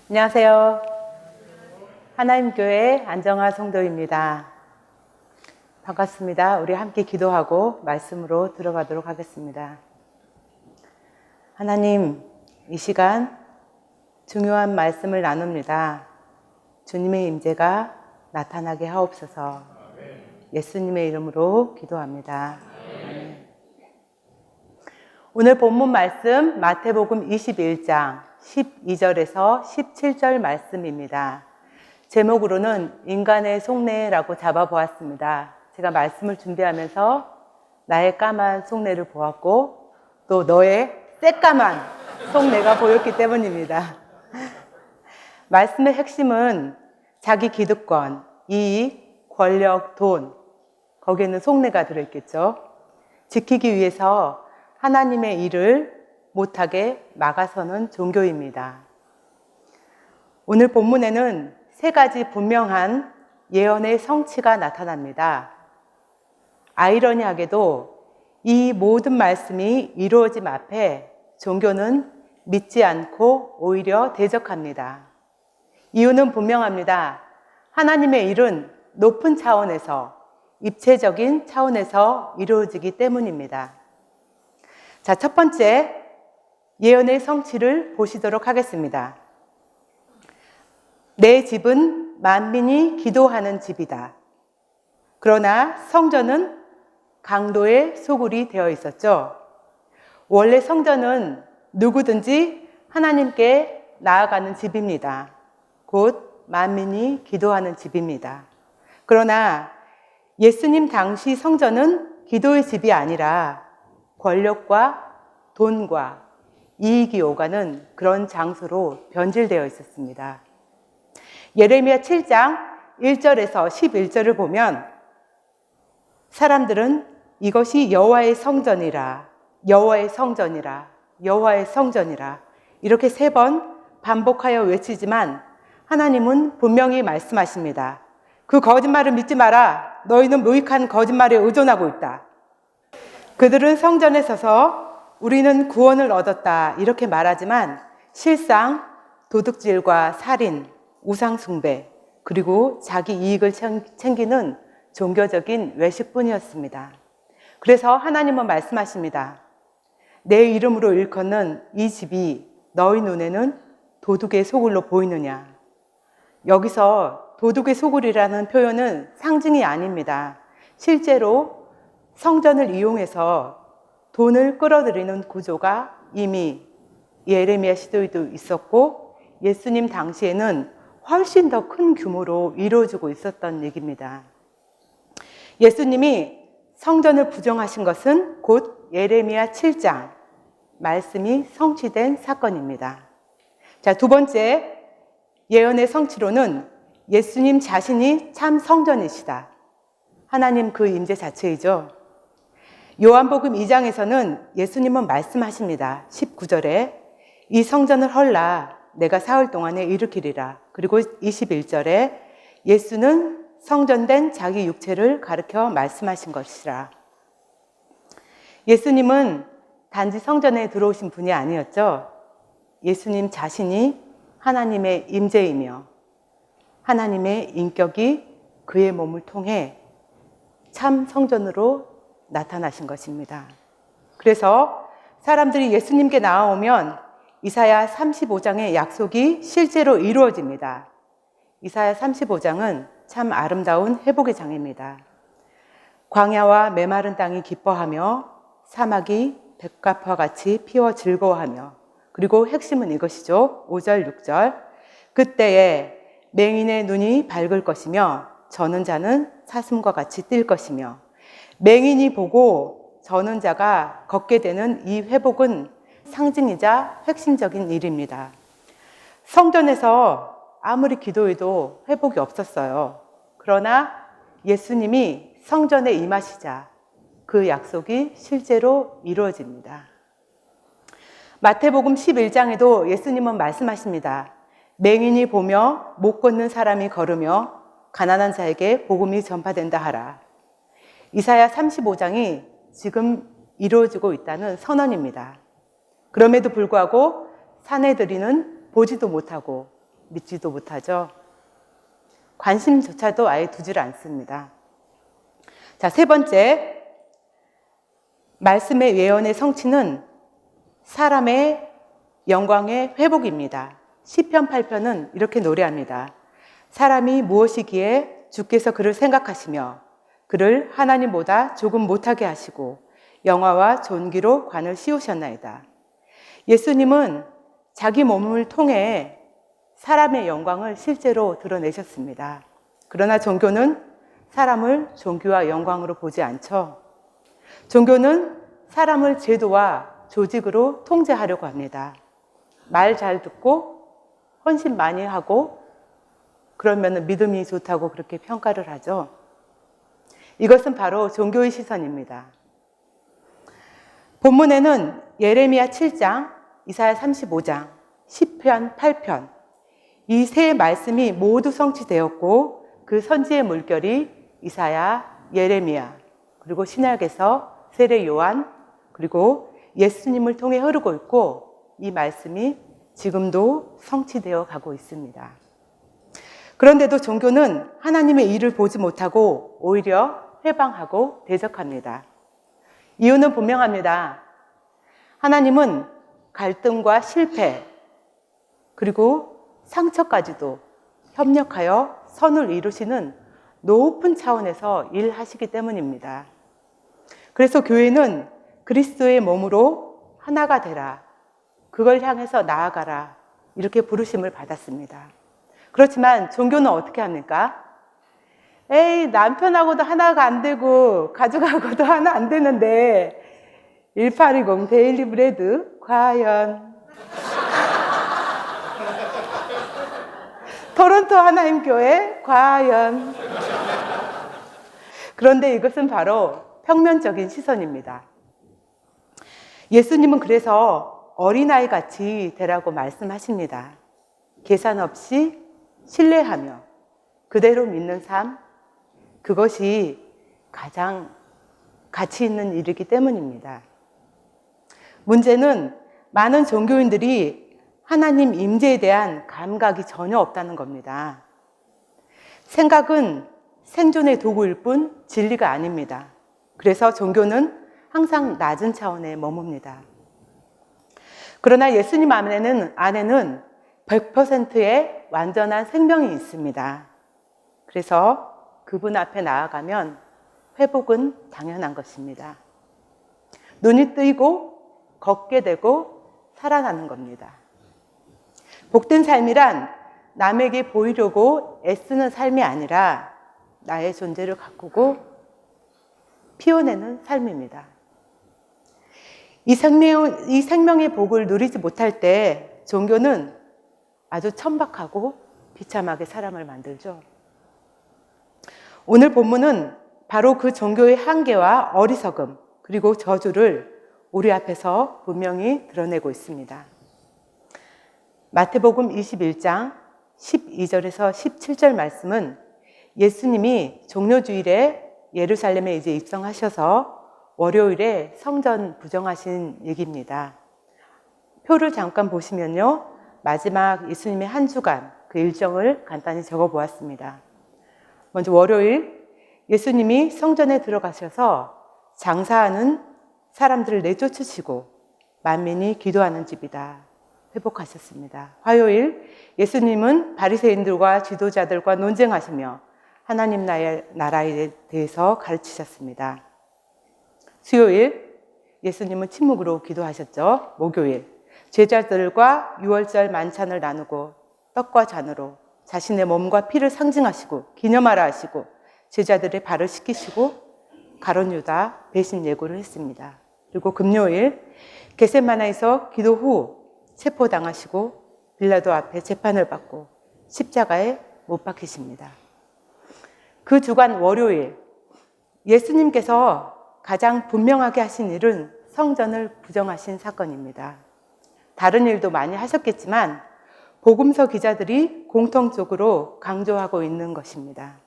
안녕하세요. 하나님교회 안정화 성도입니다. 반갑습니다. 우리 함께 기도하고 말씀으로 들어가도록 하겠습니다. 하나님, 이 시간 중요한 말씀을 나눕니다. 주님의 임재가 나타나게 하옵소서. 예수님의 이름으로 기도합니다. 아멘. 오늘 본문 말씀 마태복음 21장 12절에서 17절 말씀입니다. 제목으로는 인간의 속내라고 잡아보았습니다. 제가 말씀을 준비하면서 나의 까만 속내를 보았고 또 너의 새까만 속내가 보였기 때문입니다. 말씀의 핵심은 자기 기득권, 이익, 권력, 돈, 거기에는 속내가 들어있겠죠. 지키기 위해서 하나님의 일을 못하게 막아서는 종교입니다. 오늘 본문에는 세 가지 분명한 예언의 성취가 나타납니다. 아이러니하게도 이 모든 말씀이 이루어짐 앞에 종교는 믿지 않고 오히려 대적합니다. 이유는 분명합니다. 하나님의 일은 높은 차원에서, 입체적인 차원에서 이루어지기 때문입니다. 자, 첫 번째 예언의 성취를 보시도록 하겠습니다. 내 집은 만민이 기도하는 집이다. 그러나 성전은 강도의 소굴이 되어 있었죠. 원래 성전은 누구든지 하나님께 나아가는 집입니다. 곧 만민이 기도하는 집입니다. 그러나 예수님 당시 성전은 기도의 집이 아니라 권력과 돈과 이익이 오가는 그런 장소로 변질되어 있었습니다. 예레미야 7장 1절에서 11절을 보면 사람들은 이것이 여호와의 성전이라, 여호와의 성전이라, 여호와의 성전이라 이렇게 3번 반복하여 외치지만 하나님은 분명히 말씀하십니다. 그 거짓말을 믿지 마라. 너희는 무익한 거짓말에 의존하고 있다. 그들은 성전에 서서 우리는 구원을 얻었다 이렇게 말하지만 실상 도둑질과 살인, 우상숭배 그리고 자기 이익을 챙기는 종교적인 외식뿐이었습니다. 그래서 하나님은 말씀하십니다. 내 이름으로 일컫는 이 집이 너희 눈에는 도둑의 소굴로 보이느냐. 여기서 도둑의 소굴이라는 표현은 상징이 아닙니다. 실제로 성전을 이용해서 돈을 끌어들이는 구조가 이미 예레미야 시대에도 있었고 예수님 당시에는 훨씬 더 큰 규모로 이루어지고 있었던 얘기입니다. 예수님이 성전을 부정하신 것은 곧 예레미야 7장 말씀이 성취된 사건입니다. 자, 두 번째 예언의 성취로는 예수님 자신이 참 성전이시다. 하나님 그 임재 자체이죠. 요한복음 2장에서는 예수님은 말씀하십니다. 19절에 이 성전을 헐라 내가 사흘 동안에 일으키리라. 그리고 21절에 예수는 성전된 자기 육체를 가리켜 말씀하신 것이라. 예수님은 단지 성전에 들어오신 분이 아니었죠. 예수님 자신이 하나님의 임재이며 하나님의 인격이 그의 몸을 통해 참 성전으로 나타나신 것입니다. 그래서 사람들이 예수님께 나아오면 이사야 35장의 약속이 실제로 이루어집니다. 이사야 35장은 참 아름다운 회복의 장입니다. 광야와 메마른 땅이 기뻐하며 사막이 백합화 같이 피어 즐거워하며 그리고 핵심은 이것이죠. 5절 6절 그때에 맹인의 눈이 밝을 것이며 저는 자는 사슴과 같이 뛸 것이며 맹인이 보고 저는 자가 걷게 되는 이 회복은 상징이자 핵심적인 일입니다. 성전에서 아무리 기도해도 회복이 없었어요. 그러나 예수님이 성전에 임하시자 그 약속이 실제로 이루어집니다. 마태복음 11장에도 예수님은 말씀하십니다. 맹인이 보며 못 걷는 사람이 걸으며 가난한 자에게 복음이 전파된다 하라. 이사야 35장이 지금 이루어지고 있다는 선언입니다. 그럼에도 불구하고 사내들이는 보지도 못하고 믿지도 못하죠. 관심조차도 아예 두질 않습니다. 자, 세 번째, 말씀의 예언의 성취는 사람의 영광의 회복입니다. 시편 8편은 이렇게 노래합니다. 사람이 무엇이기에 주께서 그를 생각하시며 그를 하나님보다 조금 못하게 하시고 영화와 존귀로 관을 씌우셨나이다. 예수님은 자기 몸을 통해 사람의 영광을 실제로 드러내셨습니다. 그러나 종교는 사람을 존귀와 영광으로 보지 않죠. 종교는 사람을 제도와 조직으로 통제하려고 합니다. 말 잘 듣고 헌신 많이 하고 그러면 믿음이 좋다고 그렇게 평가를 하죠. 이것은 바로 종교의 시선입니다. 본문에는 예레미야 7장, 이사야 35장, 시편 8편 이 세 말씀이 모두 성취되었고 그 선지의 물결이 이사야, 예레미야 그리고 신약에서 세례 요한 그리고 예수님을 통해 흐르고 있고 이 말씀이 지금도 성취되어 가고 있습니다. 그런데도 종교는 하나님의 일을 보지 못하고 오히려 회방하고 대적합니다. 이유는 분명합니다. 하나님은 갈등과 실패 그리고 상처까지도 협력하여 선을 이루시는 높은 차원에서 일하시기 때문입니다. 그래서 교회는 그리스도의 몸으로 하나가 되라. 그걸 향해서 나아가라. 이렇게 부르심을 받았습니다. 그렇지만 종교는 어떻게 합니까? 에이, 남편하고도 하나가 안 되고 가족하고도 하나 안 되는데 1820 데일리 브레드 과연 토론토 하나님 교회 과연 그런데 이것은 바로 평면적인 시선입니다. 예수님은 그래서 어린아이 같이 되라고 말씀하십니다. 계산 없이 신뢰하며 그대로 믿는 삶, 그것이 가장 가치 있는 일이기 때문입니다. 문제는 많은 종교인들이 하나님 임재에 대한 감각이 전혀 없다는 겁니다. 생각은 생존의 도구일 뿐 진리가 아닙니다. 그래서 종교는 항상 낮은 차원에 머뭅니다. 그러나 예수님 안에는 100%의 완전한 생명이 있습니다. 그래서 그분 앞에 나아가면 회복은 당연한 것입니다. 눈이 뜨이고 걷게 되고 살아나는 겁니다. 복된 삶이란 남에게 보이려고 애쓰는 삶이 아니라 나의 존재를 가꾸고 피워내는 삶입니다. 이 생명의 복을 누리지 못할 때 종교는 아주 천박하고 비참하게 사람을 만들죠. 오늘 본문은 바로 그 종교의 한계와 어리석음 그리고 저주를 우리 앞에서 분명히 드러내고 있습니다. 마태복음 21장 12절에서 17절 말씀은 예수님이 종료주일에 예루살렘에 이제 입성하셔서 월요일에 성전 부정하신 얘기입니다. 표를 잠깐 보시면요. 마지막 예수님의 한 주간 그 일정을 간단히 적어 보았습니다. 먼저 월요일 예수님이 성전에 들어가셔서 장사하는 사람들을 내쫓으시고 만민이 기도하는 집이다. 회복하셨습니다. 화요일 예수님은 바리새인들과 지도자들과 논쟁하시며 하나님 나라에 대해서 가르치셨습니다. 수요일 예수님은 침묵으로 기도하셨죠. 목요일 제자들과 유월절 만찬을 나누고 떡과 잔으로 자신의 몸과 피를 상징하시고 기념하라 하시고 제자들의 발을 씻기시고 가룟 유다 배신 예고를 했습니다. 그리고 금요일 겟세마나에서 기도 후 체포당하시고 빌라도 앞에 재판을 받고 십자가에 못 박히십니다. 그 주간 월요일 예수님께서 가장 분명하게 하신 일은 성전을 부정하신 사건입니다. 다른 일도 많이 하셨겠지만 복음서 기자들이 공통적으로 강조하고 있는 것입니다.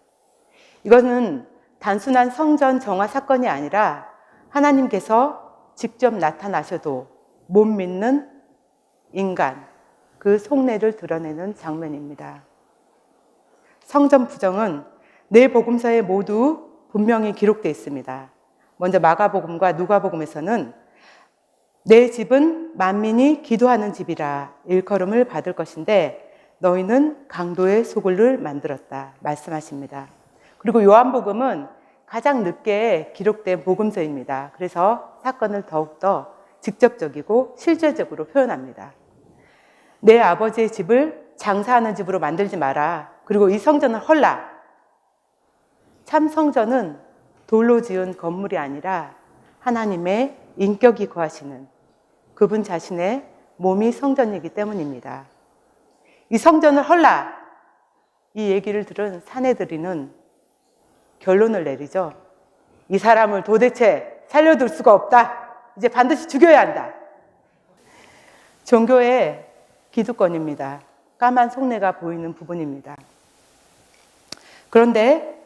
이것은 단순한 성전 정화 사건이 아니라 하나님께서 직접 나타나셔도 못 믿는 인간, 그 속내를 드러내는 장면입니다. 성전 부정은 네 복음서에 모두 분명히 기록되어 있습니다. 먼저 마가복음과 누가복음에서는 내 집은 만민이 기도하는 집이라 일컬음을 받을 것인데 너희는 강도의 소굴을 만들었다 말씀하십니다. 그리고 요한복음은 가장 늦게 기록된 복음서입니다. 그래서 사건을 더욱더 직접적이고 실제적으로 표현합니다. 내 아버지의 집을 장사하는 집으로 만들지 마라. 그리고 이 성전을 헐라. 참 성전은 돌로 지은 건물이 아니라 하나님의 인격이 거하시는 그분 자신의 몸이 성전이기 때문입니다. 이 성전을 헐라. 이 얘기를 들은 사내들이는 결론을 내리죠. 이 사람을 도대체 살려둘 수가 없다. 이제 반드시 죽여야 한다. 종교의 기득권입니다. 까만 속내가 보이는 부분입니다. 그런데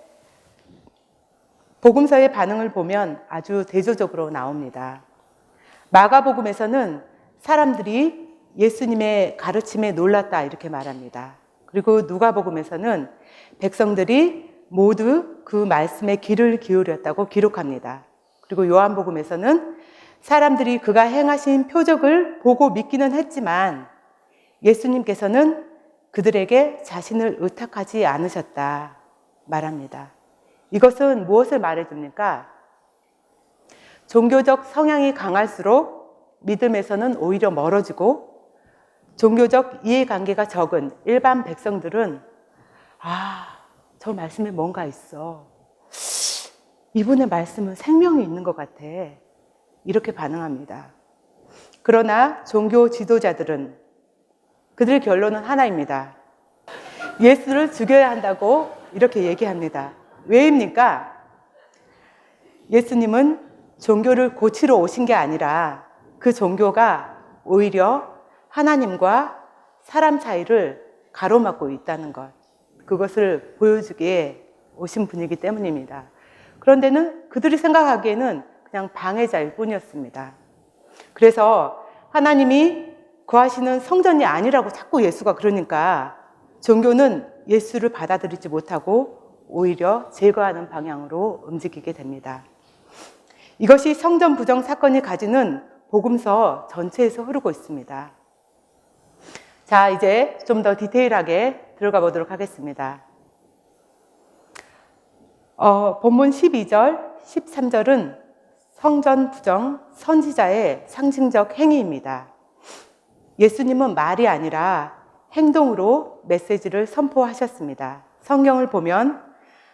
복음서의 반응을 보면 아주 대조적으로 나옵니다. 마가복음에서는 사람들이 예수님의 가르침에 놀랐다 이렇게 말합니다. 그리고 누가복음에서는 백성들이 모두 그 말씀에 귀를 기울였다고 기록합니다. 그리고 요한복음에서는 사람들이 그가 행하신 표적을 보고 믿기는 했지만 예수님께서는 그들에게 자신을 의탁하지 않으셨다 말합니다. 이것은 무엇을 말해줍니까? 종교적 성향이 강할수록 믿음에서는 오히려 멀어지고 종교적 이해관계가 적은 일반 백성들은 저 말씀에 뭔가 있어. 이분의 말씀은 생명이 있는 것 같아. 이렇게 반응합니다. 그러나 종교 지도자들은 그들의 결론은 하나입니다. 예수를 죽여야 한다고 이렇게 얘기합니다. 왜입니까? 예수님은 종교를 고치러 오신 게 아니라 그 종교가 오히려 하나님과 사람 사이를 가로막고 있다는 것, 그것을 보여주기에 오신 분이기 때문입니다. 그런데는 그들이 생각하기에는 그냥 방해자일 뿐이었습니다. 그래서 하나님이 거하시는 성전이 아니라고 자꾸 예수가 그러니까 종교는 예수를 받아들이지 못하고 오히려 제거하는 방향으로 움직이게 됩니다. 이것이 성전 부정 사건이 가지는 복음서 전체에서 흐르고 있습니다. 자, 이제 좀 더 디테일하게 들어가 보도록 하겠습니다. 본문 12절, 13절은 성전 부정 선지자의 상징적 행위입니다. 예수님은 말이 아니라 행동으로 메시지를 선포하셨습니다. 성경을 보면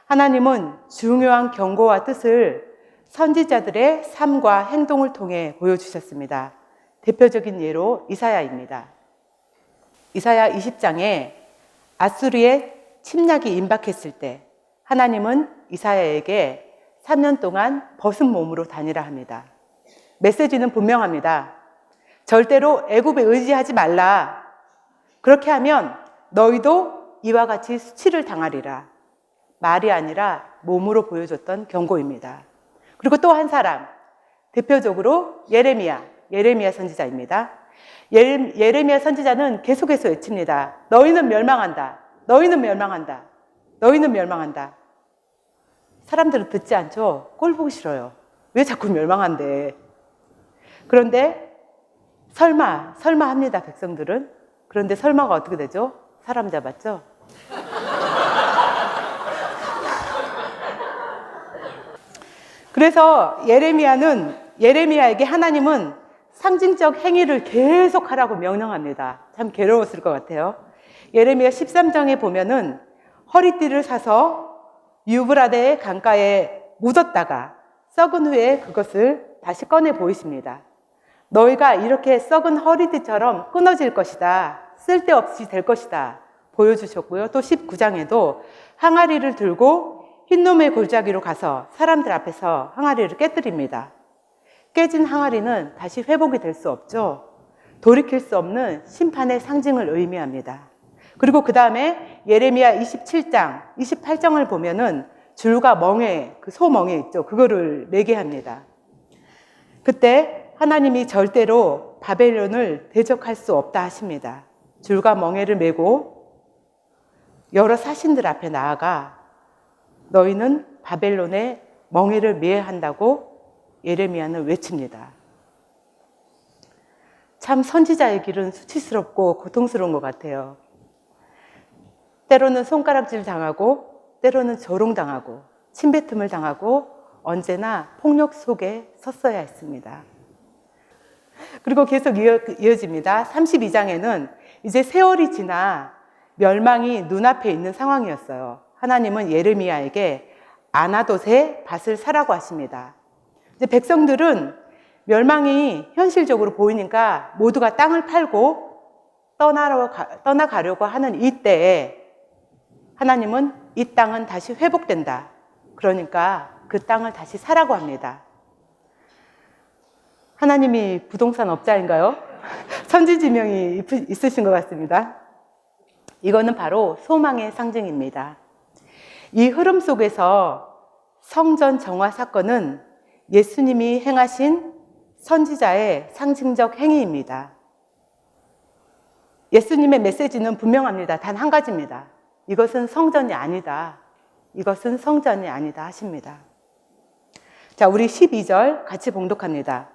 하나님은 중요한 경고와 뜻을 선지자들의 삶과 행동을 통해 보여주셨습니다. 대표적인 예로 이사야입니다. 이사야 20장에 아수르의 침략이 임박했을 때 하나님은 이사야에게 3년 동안 벗은 몸으로 다니라 합니다. 메시지는 분명합니다. 절대로 애굽에 의지하지 말라. 그렇게 하면 너희도 이와 같이 수치를 당하리라. 말이 아니라 몸으로 보여줬던 경고입니다. 그리고 또 한 사람, 대표적으로 예레미야 선지자입니다. 예레미야 선지자는 계속해서 외칩니다. 너희는 멸망한다. 너희는 멸망한다. 너희는 멸망한다. 사람들은 듣지 않죠? 꼴 보기 싫어요. 왜 자꾸 멸망한대? 그런데 설마 합니다, 백성들은. 그런데 설마가 어떻게 되죠? 사람 잡았죠? 그래서 예레미야에게 하나님은 상징적 행위를 계속 하라고 명령합니다. 참 괴로웠을 것 같아요. 예레미야 13장에 보면은 허리띠를 사서 유브라데 강가에 묻었다가 썩은 후에 그것을 다시 꺼내 보이십니다. 너희가 이렇게 썩은 허리띠처럼 끊어질 것이다. 쓸데없이 될 것이다. 보여주셨고요. 또 19장에도 항아리를 들고 흰놈의 골짜기로 가서 사람들 앞에서 항아리를 깨뜨립니다. 깨진 항아리는 다시 회복이 될 수 없죠. 돌이킬 수 없는 심판의 상징을 의미합니다. 그리고 그 다음에 예레미야 27장, 28장을 보면은 줄과 멍에, 그 소멍에 있죠. 그거를 매게 합니다. 그때 하나님이 절대로 바벨론을 대적할 수 없다 하십니다. 줄과 멍에를 메고 여러 사신들 앞에 나아가 너희는 바벨론에 멍에를 메야 한다고 예레미야는 외칩니다. 참 선지자의 길은 수치스럽고 고통스러운 것 같아요. 때로는 손가락질 당하고 때로는 조롱당하고 침뱉음을 당하고 언제나 폭력 속에 섰어야 했습니다. 그리고 계속 이어집니다. 32장에는 이제 세월이 지나 멸망이 눈앞에 있는 상황이었어요. 하나님은 예레미야에게 아나돗의 밭을 사라고 하십니다. 이제 백성들은 멸망이 현실적으로 보이니까 모두가 땅을 팔고 떠나가려고 하는 이때에 하나님은 이 땅은 다시 회복된다. 그러니까 그 땅을 다시 사라고 합니다. 하나님이 부동산 업자인가요? 선지지명이 있으신 것 같습니다. 이거는 바로 소망의 상징입니다. 이 흐름 속에서 성전 정화 사건은 예수님이 행하신 선지자의 상징적 행위입니다. 예수님의 메시지는 분명합니다. 단 한 가지입니다. 이것은 성전이 아니다. 이것은 성전이 아니다 하십니다. 자, 우리 12절 같이 봉독합니다.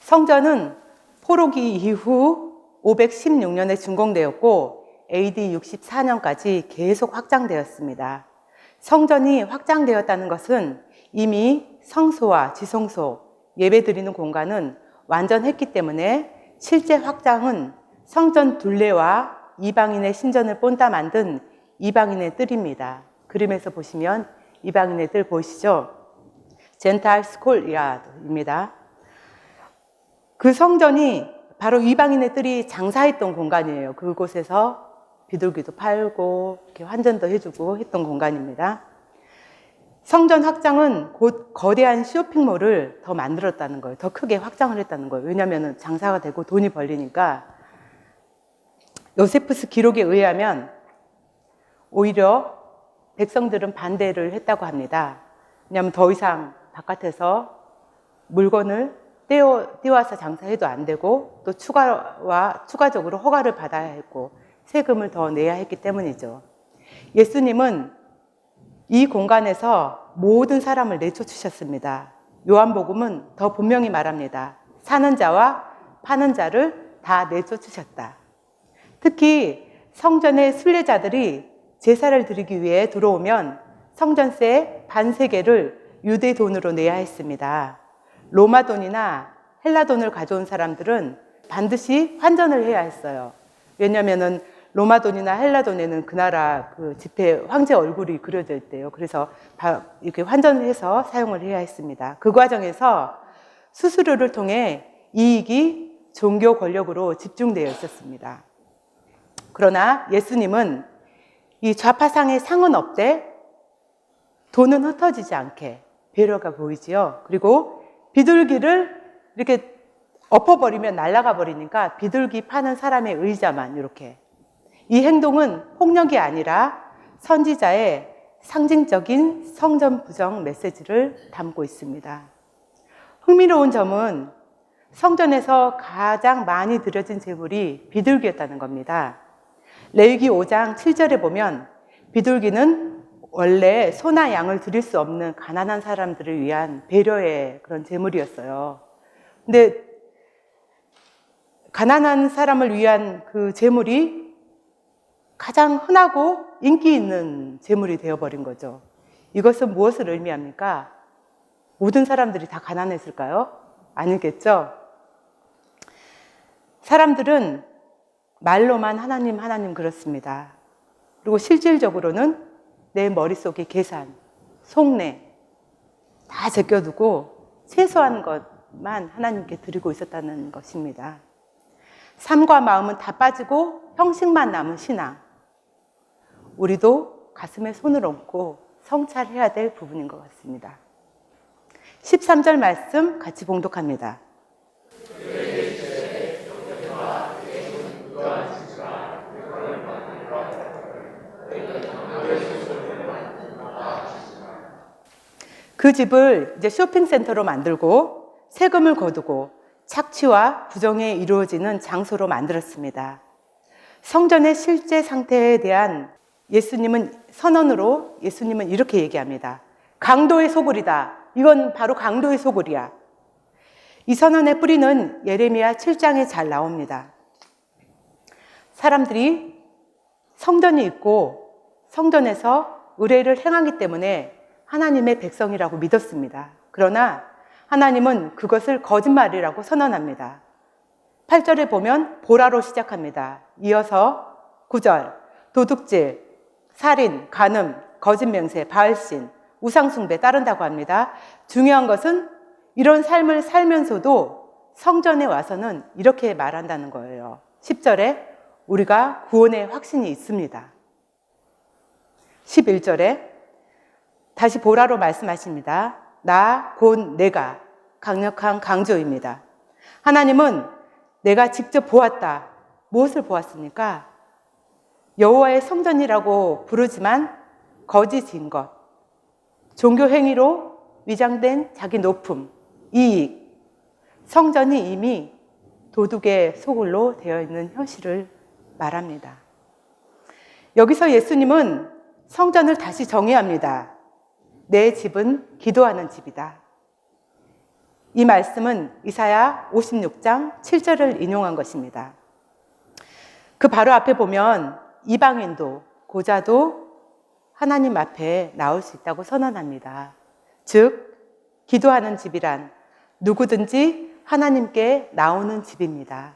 성전은 포로기 이후 516년에 준공되었고 AD 64년까지 계속 확장되었습니다. 성전이 확장되었다는 것은 이미 성소와 지성소, 예배드리는 공간은 완전했기 때문에 실제 확장은 성전 둘레와 이방인의 신전을 본따 만든 이방인의 뜰입니다. 그림에서 보시면 이방인의 뜰 보이시죠? 젠탈 스콜야드입니다. 그 성전이 바로 이방인의 뜰이 장사했던 공간이에요. 그곳에서 비둘기도 팔고 이렇게 환전도 해주고 했던 공간입니다. 성전 확장은 곧 거대한 쇼핑몰을 더 만들었다는 거예요. 더 크게 확장을 했다는 거예요. 왜냐하면 장사가 되고 돈이 벌리니까. 요세푸스 기록에 의하면 오히려 백성들은 반대를 했다고 합니다. 왜냐하면 더 이상 바깥에서 물건을 떼와서 장사해도 안 되고 또 추가적으로 허가를 받아야 했고 세금을 더 내야 했기 때문이죠. 예수님은 이 공간에서 모든 사람을 내쫓으셨습니다. 요한복음은 더 분명히 말합니다. 사는 자와 파는 자를 다 내쫓으셨다. 특히 성전의 순례자들이 제사를 드리기 위해 들어오면 성전세 반세계를 유대 돈으로 내야 했습니다. 로마 돈이나 헬라 돈을 가져온 사람들은 반드시 환전을 해야 했어요. 왜냐하면 로마 돈이나 헬라 돈에는 그 나라 그 지폐 황제 얼굴이 그려져 있대요. 그래서 이렇게 환전을 해서 사용을 해야 했습니다. 그 과정에서 수수료를 통해 이익이 종교 권력으로 집중되어 있었습니다. 그러나 예수님은 이 좌파상의 상은 없되 돈은 흩어지지 않게 배려가 보이지요. 그리고 비둘기를 이렇게 엎어버리면 날아가 버리니까 비둘기 파는 사람의 의자만 이렇게. 이 행동은 폭력이 아니라 선지자의 상징적인 성전 부정 메시지를 담고 있습니다. 흥미로운 점은 성전에서 가장 많이 드려진 제물이 비둘기였다는 겁니다. 레위기 5장 7절에 보면 비둘기는 원래 소나 양을 드릴 수 없는 가난한 사람들을 위한 배려의 그런 제물이었어요. 근데 가난한 사람을 위한 그 제물이 가장 흔하고 인기 있는 제물이 되어버린 거죠. 이것은 무엇을 의미합니까? 모든 사람들이 다 가난했을까요? 아니겠죠? 사람들은 말로만 하나님, 하나님 그렇습니다. 그리고 실질적으로는 내 머릿속에 계산, 속내 다 제껴두고 최소한 것만 하나님께 드리고 있었다는 것입니다. 삶과 마음은 다 빠지고 형식만 남은 신앙. 우리도 가슴에 손을 얹고 성찰해야 될 부분인 것 같습니다. 13절 말씀 같이 봉독합니다. 그 집을 이제 쇼핑센터로 만들고 세금을 거두고 착취와 부정에 이루어지는 장소로 만들었습니다. 성전의 실제 상태에 대한 선언으로 예수님은 이렇게 얘기합니다. 강도의 소굴이다. 이건 바로 강도의 소굴이야. 이 선언의 뿌리는 예레미야 7장에 잘 나옵니다. 사람들이 성전이 있고 성전에서 의례를 행하기 때문에 하나님의 백성이라고 믿었습니다. 그러나 하나님은 그것을 거짓말이라고 선언합니다. 8절에 보면 보라로 시작합니다. 이어서 9절, 도둑질, 살인, 간음, 거짓맹세, 바알신, 우상숭배 따른다고 합니다. 중요한 것은 이런 삶을 살면서도 성전에 와서는 이렇게 말한다는 거예요. 10절에 우리가 구원의 확신이 있습니다. 11절에 다시 보라로 말씀하십니다. 나 곧 내가 강력한 강조입니다. 하나님은 내가 직접 보았다. 무엇을 보았습니까? 여호와의 성전이라고 부르지만 거짓인 것, 종교 행위로 위장된 자기 높음, 이익, 성전이 이미 도둑의 소굴로 되어 있는 현실을 말합니다. 여기서 예수님은 성전을 다시 정의합니다. 내 집은 기도하는 집이다. 이 말씀은 이사야 56장 7절을 인용한 것입니다. 그 바로 앞에 보면 이방인도 고자도 하나님 앞에 나올 수 있다고 선언합니다. 즉, 기도하는 집이란 누구든지 하나님께 나오는 집입니다.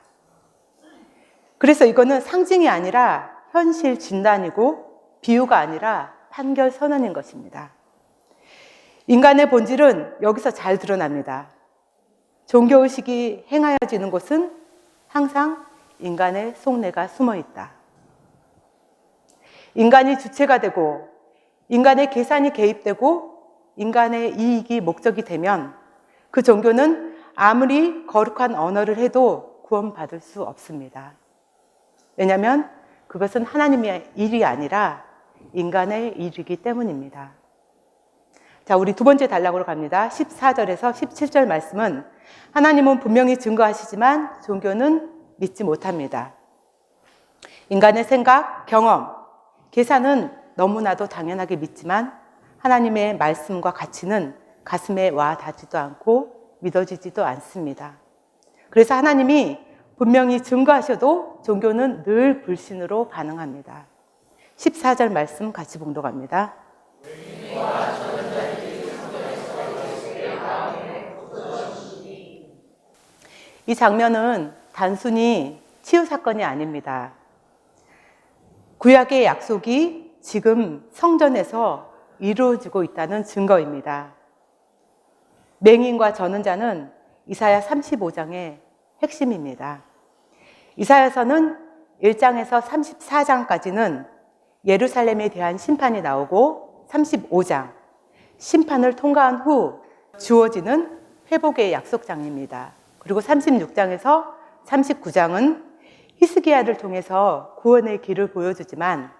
그래서 이거는 상징이 아니라 현실 진단이고 비유가 아니라 판결 선언인 것입니다. 인간의 본질은 여기서 잘 드러납니다. 종교의식이 행하여지는 곳은 항상 인간의 속내가 숨어 있다. 인간이 주체가 되고 인간의 계산이 개입되고 인간의 이익이 목적이 되면 그 종교는 아무리 거룩한 언어를 해도 구원받을 수 없습니다. 왜냐하면 그것은 하나님의 일이 아니라 인간의 일이기 때문입니다. 자, 우리 두 번째 단락으로 갑니다. 14절에서 17절 말씀은 하나님은 분명히 증거하시지만 종교는 믿지 못합니다. 인간의 생각, 경험, 계산은 너무나도 당연하게 믿지만 하나님의 말씀과 가치는 가슴에 와 닿지도 않고 믿어지지도 않습니다. 그래서 하나님이 분명히 증거하셔도 종교는 늘 불신으로 반응합니다. 14절 말씀 같이 봉독합니다. 이 장면은 단순히 치유 사건이 아닙니다. 구약의 약속이 지금 성전에서 이루어지고 있다는 증거입니다. 맹인과 저는 자는 이사야 35장의 핵심입니다. 이사야서는 1장에서 34장까지는 예루살렘에 대한 심판이 나오고 35장, 심판을 통과한 후 주어지는 회복의 약속장입니다. 그리고 36장에서 39장은 히스기야를 통해서 구원의 길을 보여주지만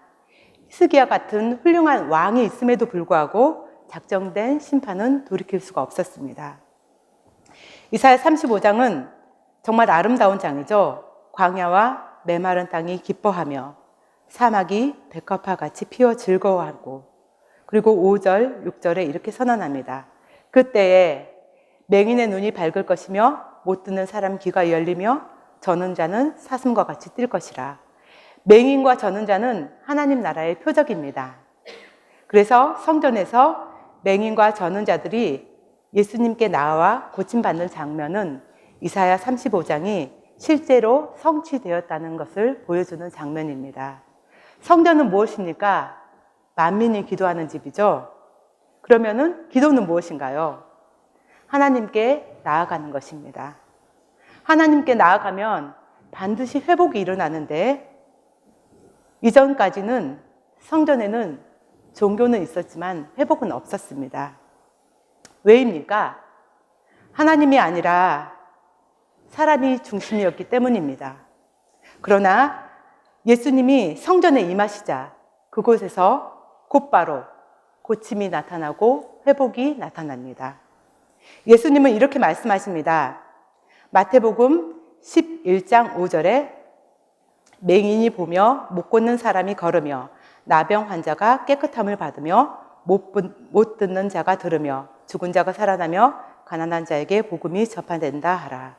히스기야 같은 훌륭한 왕이 있음에도 불구하고 작정된 심판은 돌이킬 수가 없었습니다. 이사야 35장은 정말 아름다운 장이죠. 광야와 메마른 땅이 기뻐하며 사막이 백합화 같이 피어 즐거워하고, 그리고 5절, 6절에 이렇게 선언합니다. 그때에 맹인의 눈이 밝을 것이며 못 듣는 사람 귀가 열리며 저는 자는 사슴과 같이 뛸 것이라. 맹인과 저는 자는 하나님 나라의 표적입니다. 그래서 성전에서 맹인과 저는 자들이 예수님께 나와 고침받는 장면은 이사야 35장이 실제로 성취되었다는 것을 보여주는 장면입니다. 성전은 무엇입니까? 만민이 기도하는 집이죠. 그러면은 기도는 무엇인가요? 하나님께 나아가는 것입니다. 하나님께 나아가면 반드시 회복이 일어나는데, 이전까지는 성전에는 종교는 있었지만 회복은 없었습니다. 왜입니까? 하나님이 아니라 사람이 중심이었기 때문입니다. 그러나 예수님이 성전에 임하시자 그곳에서 곧바로 고침이 나타나고 회복이 나타납니다. 예수님은 이렇게 말씀하십니다. 마태복음 11장 5절에 맹인이 보며 못 걷는 사람이 걸으며 나병 환자가 깨끗함을 받으며 못 듣는 자가 들으며 죽은 자가 살아나며 가난한 자에게 복음이 전파된다 하라.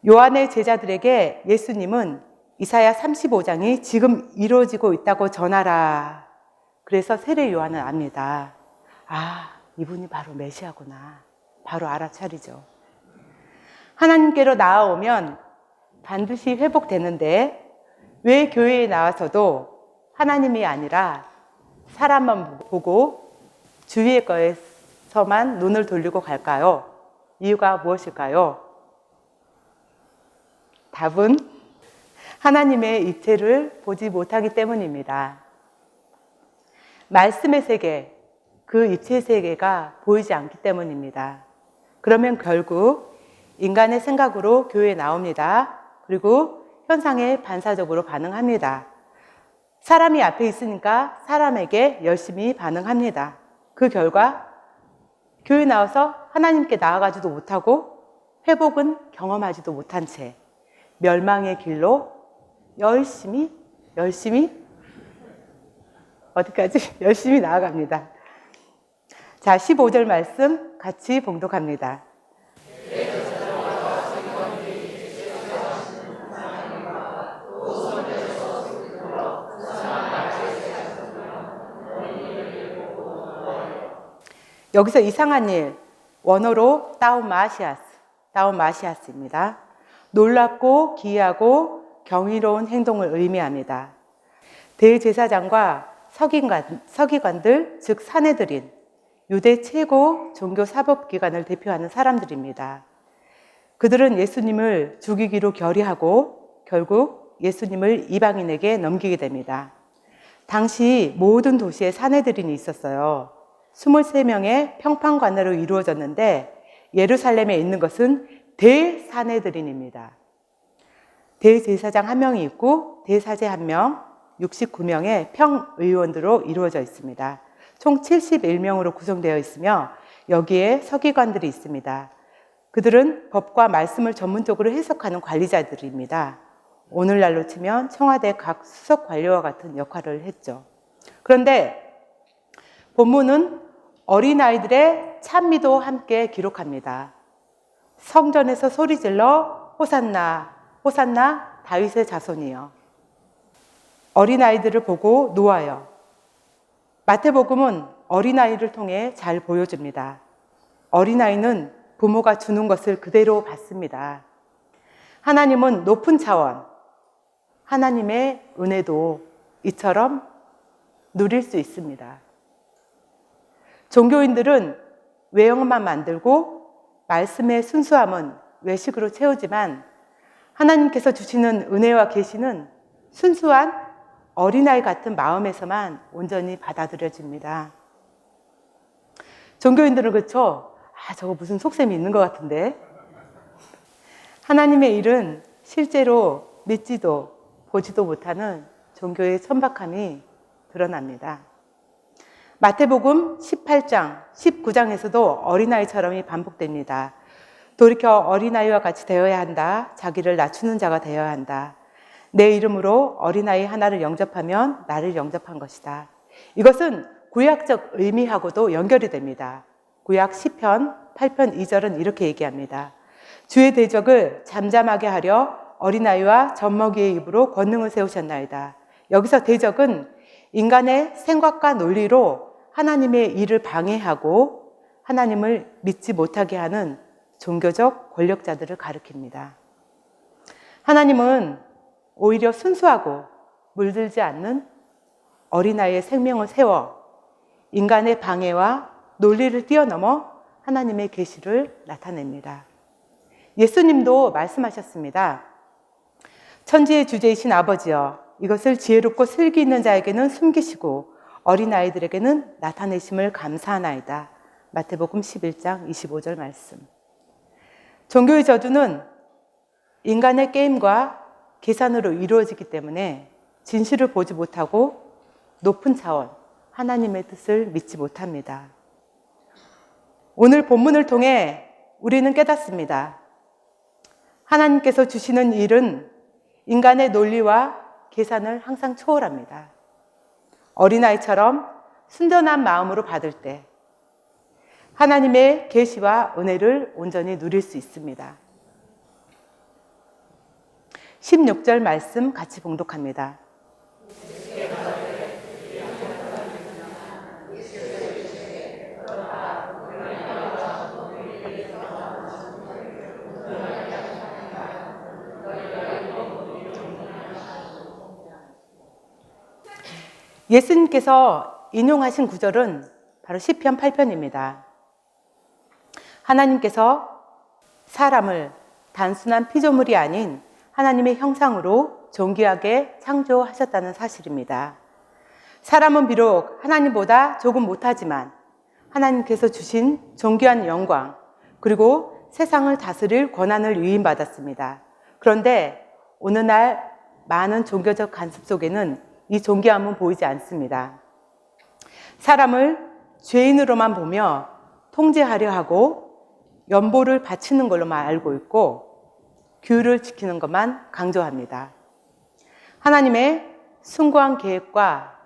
요한의 제자들에게 예수님은 이사야 35장이 지금 이루어지고 있다고 전하라. 그래서 세례 요한은 압니다. 아, 이분이 바로 메시아구나. 바로 알아차리죠. 하나님께로 나아오면 반드시 회복되는데 왜 교회에 나와서도 하나님이 아니라 사람만 보고 주위의 거에서만 눈을 돌리고 갈까요? 이유가 무엇일까요? 답은 하나님의 입체를 보지 못하기 때문입니다. 말씀의 세계, 그 입체 세계가 보이지 않기 때문입니다. 그러면 결국 인간의 생각으로 교회에 나옵니다. 그리고 현상에 반사적으로 반응합니다. 사람이 앞에 있으니까 사람에게 열심히 반응합니다. 그 결과 교회 나와서 하나님께 나아가지도 못하고 회복은 경험하지도 못한 채 멸망의 길로 열심히 어디까지? 열심히 나아갑니다. 자, 15절 말씀 같이 봉독합니다. 여기서 이상한 일, 원어로 다우마시아스입니다. 놀랍고 기이하고 경이로운 행동을 의미합니다. 대제사장과 서기관들, 즉 산헤드린, 유대 최고 종교 사법기관을 대표하는 사람들입니다. 그들은 예수님을 죽이기로 결의하고 결국 예수님을 이방인에게 넘기게 됩니다. 당시 모든 도시에 산헤드린이 있었어요. 23명의 평판관으로 이루어졌는데 예루살렘에 있는 것은 대산헤드린입니다. 대제사장 1명이 있고 대사제 1명, 69명의 평의원들로 이루어져 있습니다. 총 71명으로 구성되어 있으며 여기에 서기관들이 있습니다. 그들은 법과 말씀을 전문적으로 해석하는 관리자들입니다. 오늘날로 치면 청와대 각 수석 관료와 같은 역할을 했죠. 그런데 본문은 어린아이들의 찬미도 함께 기록합니다. 성전에서 소리질러 호산나, 호산나 다윗의 자손이여. 어린아이들을 보고 놓아요. 마태복음은 어린아이를 통해 잘 보여줍니다. 어린아이는 부모가 주는 것을 그대로 받습니다. 하나님은 높은 차원, 하나님의 은혜도 이처럼 누릴 수 있습니다. 종교인들은 외형만 만들고 말씀의 순수함은 외식으로 채우지만 하나님께서 주시는 은혜와 계시는 순수한 어린아이 같은 마음에서만 온전히 받아들여집니다. 종교인들은 그렇죠? 저거 무슨 속셈이 있는 것 같은데. 하나님의 일은 실제로 믿지도 보지도 못하는 종교의 천박함이 드러납니다. 마태복음 18장, 19장에서도 어린아이처럼이 반복됩니다. 돌이켜 어린아이와 같이 되어야 한다. 자기를 낮추는 자가 되어야 한다. 내 이름으로 어린아이 하나를 영접하면 나를 영접한 것이다. 이것은 구약적 의미하고도 연결이 됩니다. 구약 시편 8편 2절은 이렇게 얘기합니다. 주의 대적을 잠잠하게 하려 어린아이와 젖먹이의 입으로 권능을 세우셨나이다. 여기서 대적은 인간의 생각과 논리로 하나님의 일을 방해하고 하나님을 믿지 못하게 하는 종교적 권력자들을 가리킵니다. 하나님은 오히려 순수하고 물들지 않는 어린아이의 생명을 세워 인간의 방해와 논리를 뛰어넘어 하나님의 계시를 나타냅니다. 예수님도 말씀하셨습니다. 천지의 주제이신 아버지여, 이것을 지혜롭고 슬기 있는 자에게는 숨기시고 어린아이들에게는 나타내심을 감사하나이다. 마태복음 11장 25절 말씀. 종교의 저주는 인간의 게임과 계산으로 이루어지기 때문에 진실을 보지 못하고 높은 차원, 하나님의 뜻을 믿지 못합니다. 오늘 본문을 통해 우리는 깨닫습니다. 하나님께서 주시는 일은 인간의 논리와 계산을 항상 초월합니다. 어린아이처럼 순전한 마음으로 받을 때 하나님의 계시와 은혜를 온전히 누릴 수 있습니다. 16절 말씀 같이 봉독합니다. 예수님께서 인용하신 구절은 바로 시편 8편입니다. 하나님께서 사람을 단순한 피조물이 아닌 하나님의 형상으로 존귀하게 창조하셨다는 사실입니다. 사람은 비록 하나님보다 조금 못하지만 하나님께서 주신 존귀한 영광 그리고 세상을 다스릴 권한을 위임받았습니다. 그런데 오늘날 많은 종교적 관습 속에는 이 존귀함은 보이지 않습니다. 사람을 죄인으로만 보며 통제하려 하고 연보를 바치는 걸로만 알고 있고 규율을 지키는 것만 강조합니다. 하나님의 숭고한 계획과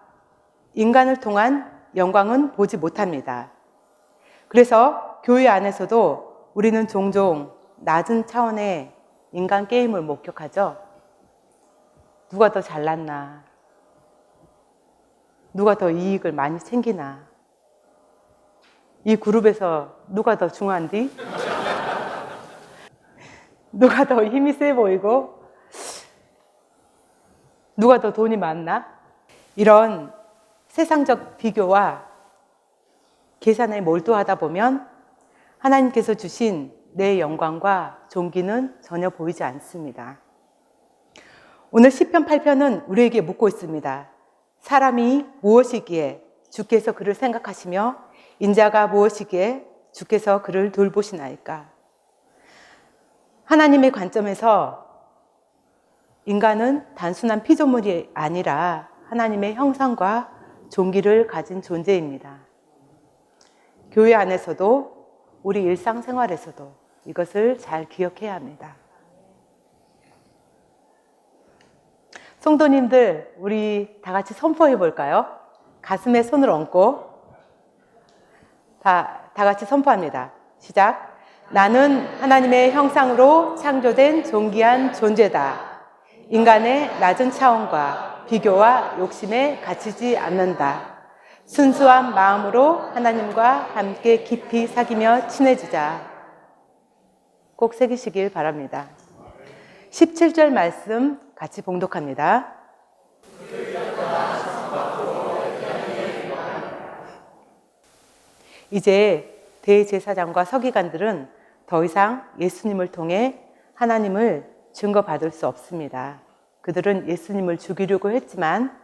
인간을 통한 영광은 보지 못합니다. 그래서 교회 안에서도 우리는 종종 낮은 차원의 인간 게임을 목격하죠. 누가 더 잘났나? 누가 더 이익을 많이 챙기나? 이 그룹에서 누가 더 중요한디? 누가 더 힘이 세 보이고? 누가 더 돈이 많나? 이런 세상적 비교와 계산에 몰두하다 보면 하나님께서 주신 내 영광과 존귀는 전혀 보이지 않습니다. 오늘 시편 8편은 우리에게 묻고 있습니다. 사람이 무엇이기에 주께서 그를 생각하시며 인자가 무엇이기에 주께서 그를 돌보시나이까? 하나님의 관점에서 인간은 단순한 피조물이 아니라 하나님의 형상과 존귀를 가진 존재입니다. 교회 안에서도 우리 일상생활에서도 이것을 잘 기억해야 합니다. 성도님들, 우리 다 같이 선포해 볼까요? 가슴에 손을 얹고 다 같이 선포합니다. 시작. 나는 하나님의 형상으로 창조된 존귀한 존재다. 인간의 낮은 차원과 비교와 욕심에 갇히지 않는다. 순수한 마음으로 하나님과 함께 깊이 사귀며 친해지자. 꼭 새기시길 바랍니다. 17절 말씀 같이 봉독합니다. 이제 대제사장과 서기관들은 더 이상 예수님을 통해 하나님을 증거받을 수 없습니다. 그들은 예수님을 죽이려고 했지만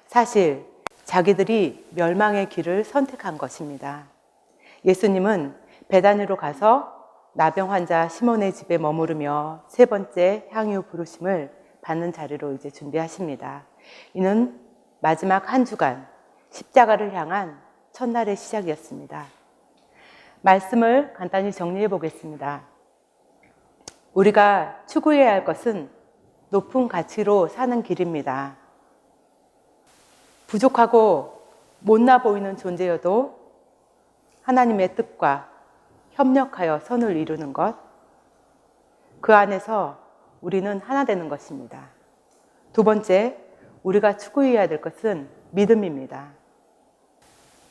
사실 자기들이 멸망의 길을 선택한 것입니다. 예수님은 베다니로 가서 나병 환자 시몬의 집에 머무르며 세 번째 향유 부르심을 받는 자리로 이제 준비하십니다. 이는 마지막 한 주간 십자가를 향한 첫날의 시작이었습니다. 말씀을 간단히 정리해 보겠습니다. 우리가 추구해야 할 것은 높은 가치로 사는 길입니다. 부족하고 못나 보이는 존재여도 하나님의 뜻과 협력하여 선을 이루는 것, 그 안에서 우리는 하나 되는 것입니다. 두 번째, 우리가 추구해야 될 것은 믿음입니다.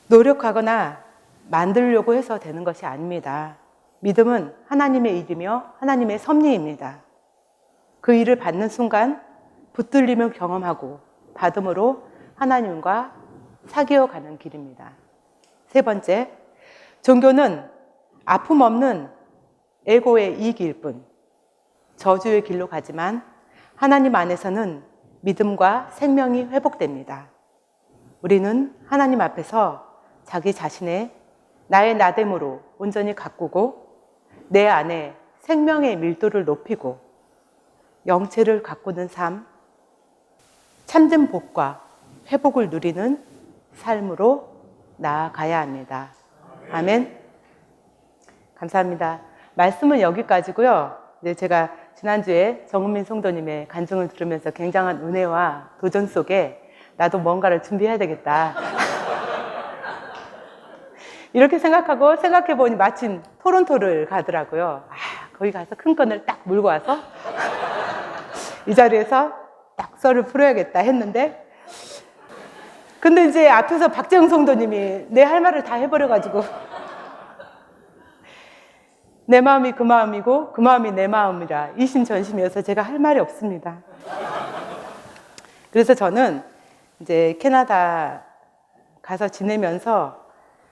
노력하거나 만들려고 해서 되는 것이 아닙니다. 믿음은 하나님의 일이며 하나님의 섭리입니다. 그 일을 받는 순간 붙들림을 경험하고 받음으로 하나님과 사귀어가는 길입니다. 세 번째, 종교는 아픔 없는 에고의 이익일 뿐 저주의 길로 가지만 하나님 안에서는 믿음과 생명이 회복됩니다. 우리는 하나님 앞에서 자기 자신의 나의 나됨으로 온전히 가꾸고 내 안에 생명의 밀도를 높이고 영체를 가꾸는 삶, 참된 복과 회복을 누리는 삶으로 나아가야 합니다. 아멘. 감사합니다. 말씀은 여기까지고요. 이제 제가 지난주에 정은민 성도님의 간증을 들으면서 굉장한 은혜와 도전 속에 나도 뭔가를 준비해야 되겠다. 이렇게 생각하고 생각해보니 마침 토론토를 가더라고요. 거기 가서 큰 건을 딱 물고 와서 이 자리에서 딱 썰을 풀어야겠다 했는데, 근데 이제 앞에서 박재영 성도님이 내 할 말을 다 해버려가지고 내 마음이 그 마음이고 그 마음이 내 마음이라 이심전심이어서 제가 할 말이 없습니다. 그래서 저는 이제 캐나다 가서 지내면서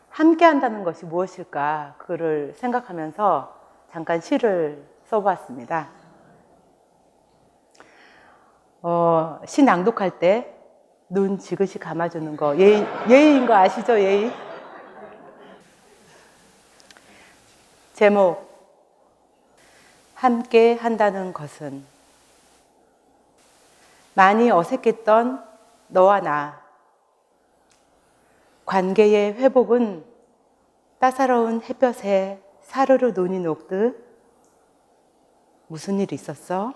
함께 한다는 것이 무엇일까 그거를 생각하면서 잠깐 시를 써보았습니다. 시 낭독할 때 눈 지그시 감아주는 거 예의인 거 아시죠? 예의. 제목, 함께 한다는 것은. 많이 어색했던 너와 나, 관계의 회복은 따사로운 햇볕에 사르르 눈이 녹듯. 무슨 일 있었어?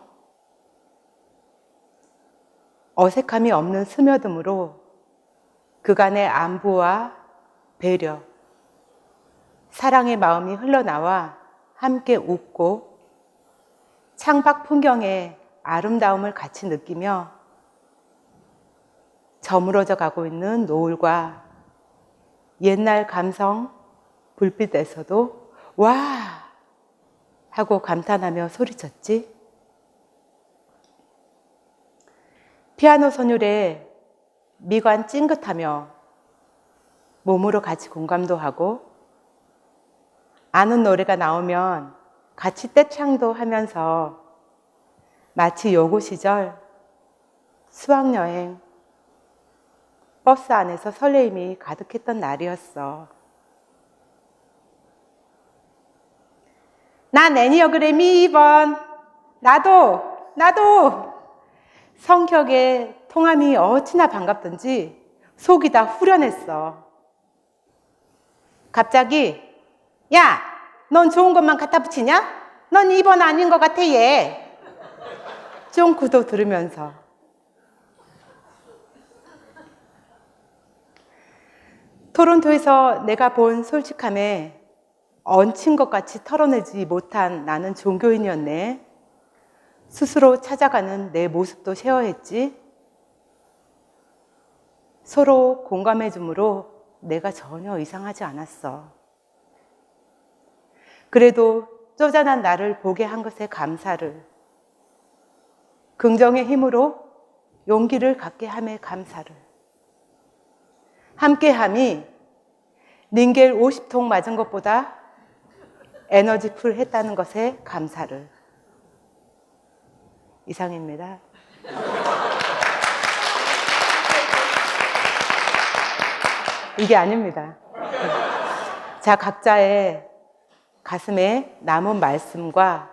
어색함이 없는 스며듦으로 그간의 안부와 배려, 사랑의 마음이 흘러나와 함께 웃고 창밖 풍경의 아름다움을 같이 느끼며 저물어져 가고 있는 노을과 옛날 감성 불빛에서도 와 하고 감탄하며 소리쳤지. 피아노 선율에 미관 찡긋하며 몸으로 같이 공감도 하고 아는 노래가 나오면 같이 떼창도 하면서 마치 여고 시절 수학여행 버스 안에서 설레임이 가득했던 날이었어. 난 애니어그램이 2번. 나도. 성격에 통함이 어찌나 반갑던지 속이 다 후련했어. 갑자기 야, 넌 좋은 것만 갖다 붙이냐? 넌 2번 아닌 것 같아 얘. 쫑크도 들으면서. 토론토에서 내가 본 솔직함에 얹힌 것 같이 털어내지 못한 나는 종교인이었네. 스스로 찾아가는 내 모습도 쉐어했지. 서로 공감해줌으로 내가 전혀 이상하지 않았어. 그래도 쪼잔한 나를 보게 한 것에 감사를, 긍정의 힘으로 용기를 갖게 함에 감사를, 함께함이 닌겔 50통 맞은 것보다 에너지풀 했다는 것에 감사를. 이상입니다. 이게 아닙니다. 자, 각자의 가슴에 남은 말씀과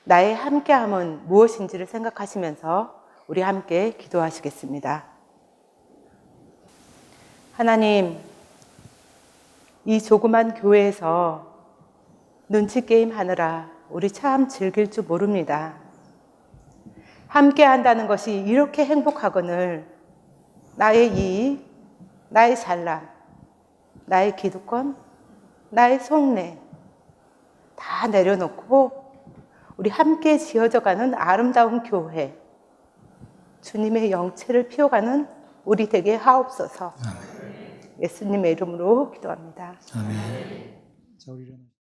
나의 함께함은 무엇인지를 생각하시면서 우리 함께 기도하시겠습니다. 하나님, 이 조그만 교회에서 눈치 게임 하느라 우리 참 즐길 줄 모릅니다. 함께 한다는 것이 이렇게 행복하거늘 나의 이익, 나의 잘남, 나의 기득권, 나의 속내 다 내려놓고 우리 함께 지어져가는 아름다운 교회, 주님의 영체를 피워가는 우리 되게 하옵소서. 예수님의 이름으로 기도합니다. 아멘.